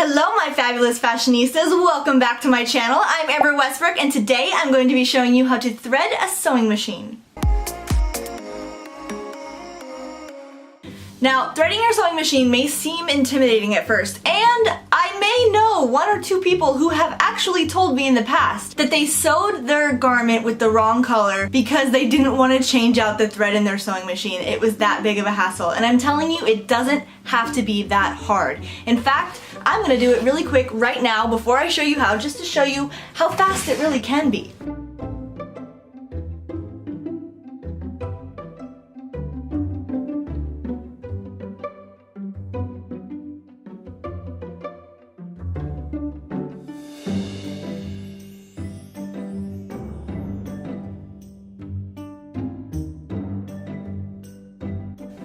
Hello my fabulous fashionistas, welcome back to my channel. I'm Amber Westbrook and today I'm going to be showing you how to thread a sewing machine. Now, threading your sewing machine may seem intimidating at first, and I may know one or two people who have actually told me in the past that they sewed their garment with the wrong color because they didn't want to change out the thread in their sewing machine. It was that big of a hassle, and I'm telling you, it doesn't have to be that hard. In fact, I'm going to do it really quick right now before I show you how, just to show you how fast it really can be.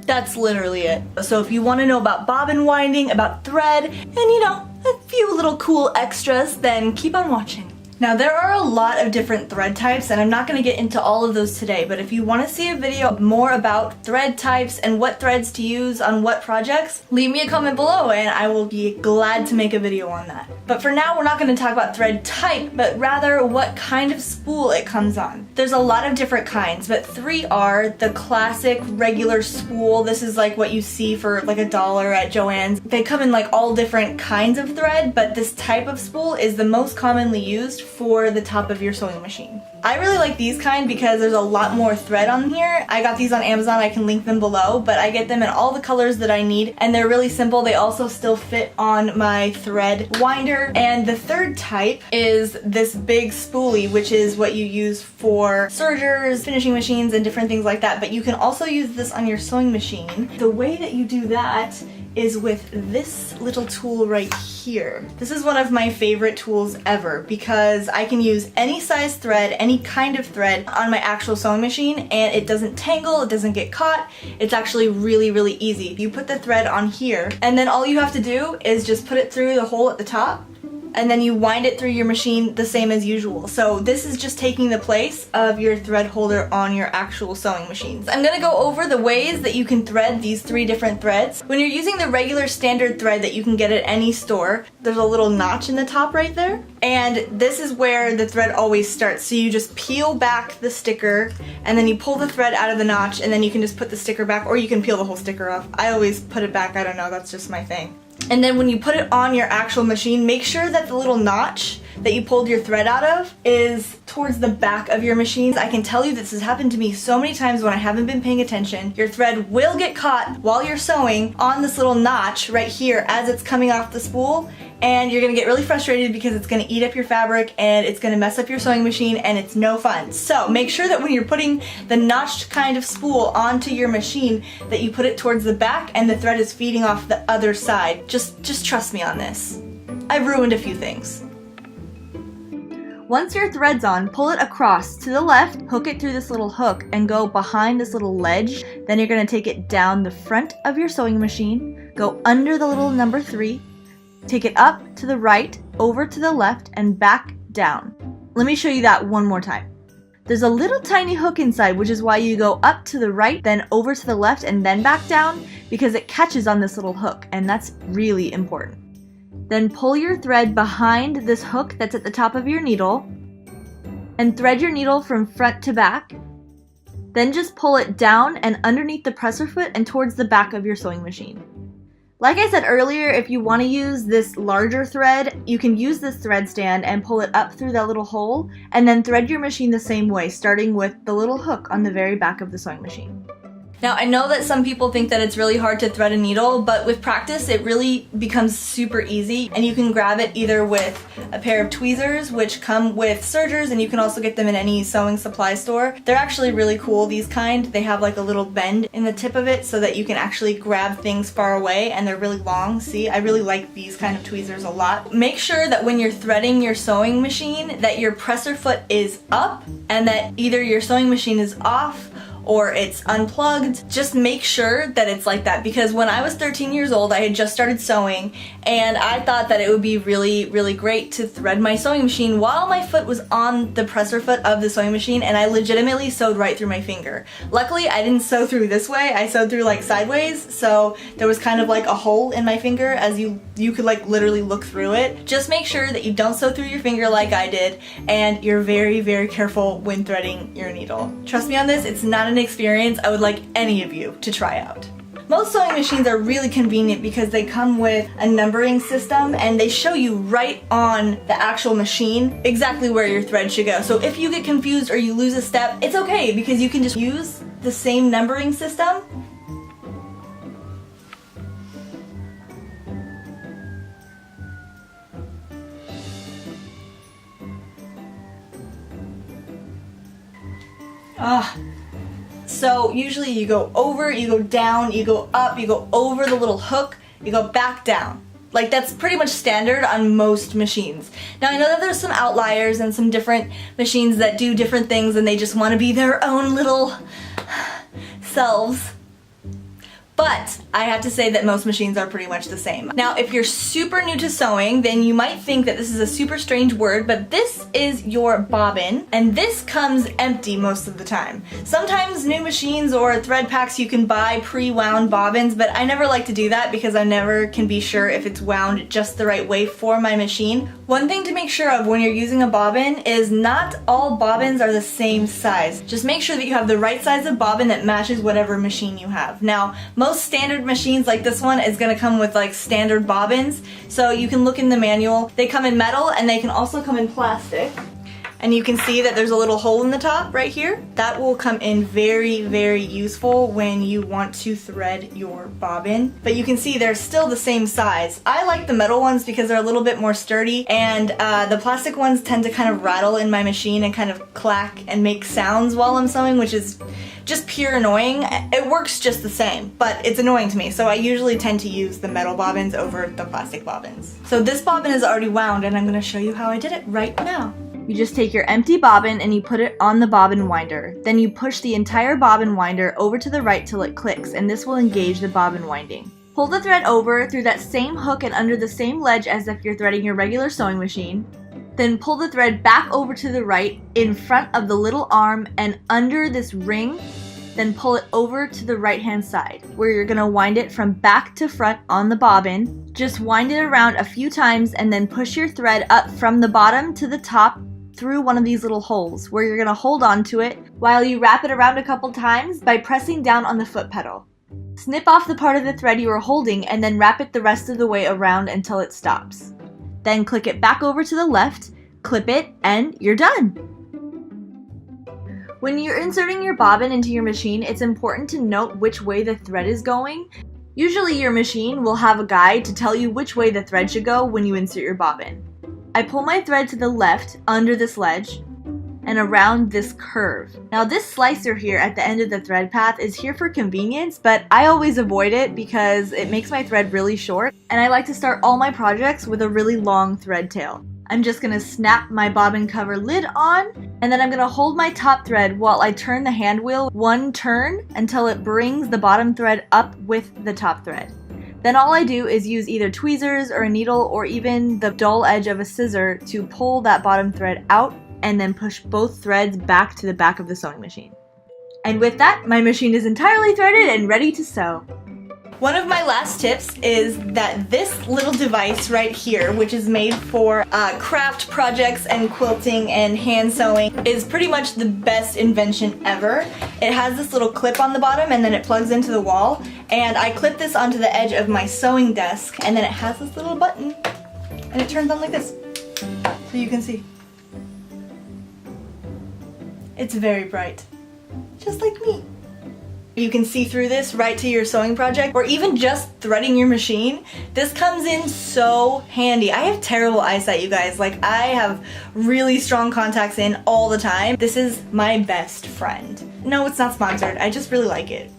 That's literally it. So if you want to know about bobbin winding, about thread, and a few little cool extras, then keep on watching. Now there are a lot of different thread types and I'm not going to get into all of those today, but if you want to see a video more about thread types and what threads to use on what projects, leave me a comment below and I will be glad to make a video on that. But for now we're not going to talk about thread type, but rather what kind of spool it comes on. There's a lot of different kinds, but three are the classic regular spool. This is like what you see for like $1 at Joann's. They come in like all different kinds of thread, but this type of spool is the most commonly used for the top of your sewing machine. I really like these kind because there's a lot more thread on here. I got these on Amazon, I can link them below, but I get them in all the colors that I need and they're really simple. They also still fit on my thread winder. And the third type is this big spoolie, which is what you use for sergers, finishing machines, and different things like that, but you can also use this on your sewing machine. The way that you do that is with this little tool right here. This is one of my favorite tools ever because I can use any size thread, any kind of thread on my actual sewing machine and it doesn't tangle, it doesn't get caught. It's actually really easy. You put the thread on here and then all you have to do is just put it through the hole at the top and then you wind it through your machine the same as usual. So this is just taking the place of your thread holder on your actual sewing machines. I'm gonna go over the ways that you can thread these three different threads. When you're using the regular standard thread that you can get at any store, there's a little notch in the top right there. And this is where the thread always starts. So you just peel back the sticker and then you pull the thread out of the notch and then you can just put the sticker back, or you can peel the whole sticker off. I always put it back, I don't know, that's just my thing. And then when you put it on your actual machine, make sure that the little notch that you pulled your thread out of is towards the back of your machines. I can tell you this has happened to me so many times when I haven't been paying attention. Your thread will get caught while you're sewing on this little notch right here as it's coming off the spool, and you're gonna get really frustrated because it's gonna eat up your fabric and it's gonna mess up your sewing machine and it's no fun. So make sure that when you're putting the notched kind of spool onto your machine that you put it towards the back and the thread is feeding off the other side. Just trust me on this. I've ruined a few things. Once your thread's on, pull it across to the left, hook it through this little hook, and go behind this little ledge. Then you're going to take it down the front of your sewing machine, go under the little number 3, take it up to the right, over to the left, and back down. Let me show you that one more time. There's a little tiny hook inside, which is why you go up to the right, then over to the left, and then back down, because it catches on this little hook, and that's really important. Then pull your thread behind this hook that's at the top of your needle and thread your needle from front to back. Then just pull it down and underneath the presser foot and towards the back of your sewing machine. Like I said earlier, if you want to use this larger thread, you can use this thread stand and pull it up through that little hole and then thread your machine the same way, starting with the little hook on the very back of the sewing machine. Now I know that some people think that it's really hard to thread a needle, but with practice it really becomes super easy, and you can grab it either with a pair of tweezers, which come with sergers, and you can also get them in any sewing supply store. They're actually really cool, these kind. They have like a little bend in the tip of it so that you can actually grab things far away, and they're really long. See, I really like these kind of tweezers a lot. Make sure that when you're threading your sewing machine that your presser foot is up and that either your sewing machine is off or it's unplugged. Just make sure that it's like that, because when I was 13 years old, I had just started sewing, and I thought that it would be really, really great to thread my sewing machine while my foot was on the presser foot of the sewing machine, and I legitimately sewed right through my finger. Luckily, I didn't sew through this way. I sewed through like sideways, so there was kind of like a hole in my finger, as you could like literally look through it. Just make sure that you don't sew through your finger like I did, and you're very, very careful when threading your needle. Trust me on this, it's not an experience I would like any of you to try out. Most sewing machines are really convenient because they come with a numbering system, and they show you right on the actual machine exactly where your thread should go. So if you get confused or you lose a step, it's okay, because you can just use the same numbering system. So usually you go over, you go down, you go up, you go over the little hook, you go back down. Like, that's pretty much standard on most machines. Now, I know that there's some outliers and some different machines that do different things, and they just want to be their own little selves. But I have to say that most machines are pretty much the same. Now, if you're super new to sewing, then you might think that this is a super strange word, but this is your bobbin, and this comes empty most of the time. Sometimes new machines or thread packs you can buy pre-wound bobbins, but I never like to do that because I never can be sure if it's wound just the right way for my machine. One thing to make sure of when you're using a bobbin is not all bobbins are the same size. Just make sure that you have the right size of bobbin that matches whatever machine you have. Now, most standard machines like this one is going to come with like standard bobbins, so you can look in the manual. They come in metal, and they can also come in plastic. And you can see that there's a little hole in the top right here. That will come in very, very useful when you want to thread your bobbin. But you can see they're still the same size. I like the metal ones because they're a little bit more sturdy, and the plastic ones tend to kind of rattle in my machine and kind of clack and make sounds while I'm sewing, which is just pure annoying. It works just the same, but it's annoying to me, so I usually tend to use the metal bobbins over the plastic bobbins. So this bobbin is already wound, and I'm going to show you how I did it right now. You just take your empty bobbin and you put it on the bobbin winder. Then you push the entire bobbin winder over to the right till it clicks, and this will engage the bobbin winding. Pull the thread over through that same hook and under the same ledge as if you're threading your regular sewing machine. Then pull the thread back over to the right in front of the little arm and under this ring. Then pull it over to the right hand side, where you're going to wind it from back to front on the bobbin. Just wind it around a few times and then push your thread up from the bottom to the top through one of these little holes, where you're going to hold on to it while you wrap it around a couple times by pressing down on the foot pedal. Snip off the part of the thread you are holding and then wrap it the rest of the way around until it stops. Then click it back over to the left, clip it, and you're done! When you're inserting your bobbin into your machine, it's important to note which way the thread is going. Usually your machine will have a guide to tell you which way the thread should go when you insert your bobbin. I pull my thread to the left under this ledge and around this curve. Now this slicer here at the end of the thread path is here for convenience, but I always avoid it because it makes my thread really short, and I like to start all my projects with a really long thread tail. I'm just going to snap my bobbin cover lid on, and then I'm going to hold my top thread while I turn the hand wheel one turn until it brings the bottom thread up with the top thread. Then all I do is use either tweezers or a needle or even the dull edge of a scissor to pull that bottom thread out and then push both threads back to the back of the sewing machine. And with that, my machine is entirely threaded and ready to sew. One of my last tips is that this little device right here, which is made for craft projects and quilting and hand sewing, is pretty much the best invention ever. It has this little clip on the bottom and then it plugs into the wall, and I clip this onto the edge of my sewing desk, and then it has this little button and it turns on like this, so you can see. It's very bright, just like me. You can see through this right to your sewing project or even just threading your machine. This comes in so handy. I have terrible eyesight, you guys. Like, I have really strong contacts in all the time. This is my best friend. No, it's not sponsored. I just really like it.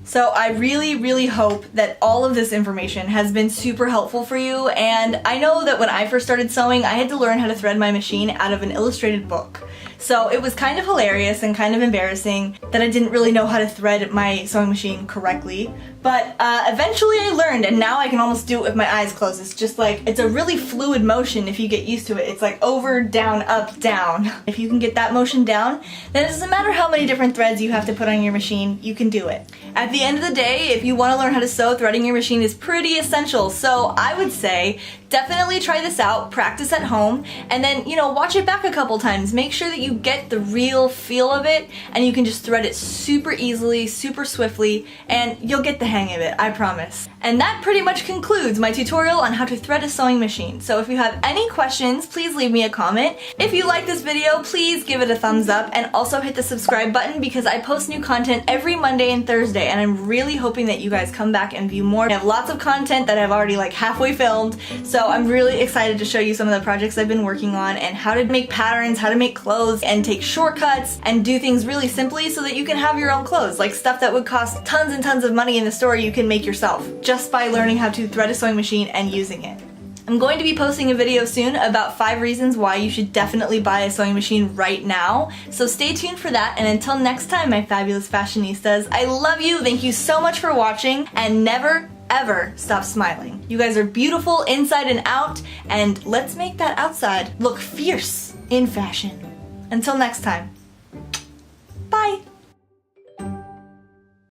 So I really, really hope that all of this information has been super helpful for you. And I know that when I first started sewing, I had to learn how to thread my machine out of an illustrated book. So it was kind of hilarious and kind of embarrassing that I didn't really know how to thread my sewing machine correctly. But eventually I learned, and now I can almost do it with my eyes closed. It's just like, it's a really fluid motion if you get used to it. It's like over, down, up, down. If you can get that motion down, then it doesn't matter how many different threads you have to put on your machine, you can do it. At the end of the day, if you want to learn how to sew, threading your machine is pretty essential. So I would say definitely try this out, practice at home, and then, you know, watch it back a couple times. Make sure that you get the real feel of it, and you can just thread it super easily, super swiftly, and you'll get the hang of it, I promise. And that pretty much concludes my tutorial on how to thread a sewing machine. So if you have any questions, please leave me a comment. If you like this video, please give it a thumbs up, and also hit the subscribe button because I post new content every Monday and Thursday, and I'm really hoping that you guys come back and view more. I have lots of content that I've already like halfway filmed, so I'm really excited to show you some of the projects I've been working on and how to make patterns, how to make clothes, and take shortcuts and do things really simply so that you can have your own clothes. Like stuff that would cost tons and tons of money in the store, you can make yourself just by learning how to thread a sewing machine and using it. I'm going to be posting a video soon about 5 reasons why you should definitely buy a sewing machine right now. So stay tuned for that, and until next time, my fabulous fashionistas, I love you, thank you so much for watching, and never ever stop smiling. You guys are beautiful inside and out, and let's make that outside look fierce in fashion. Until next time.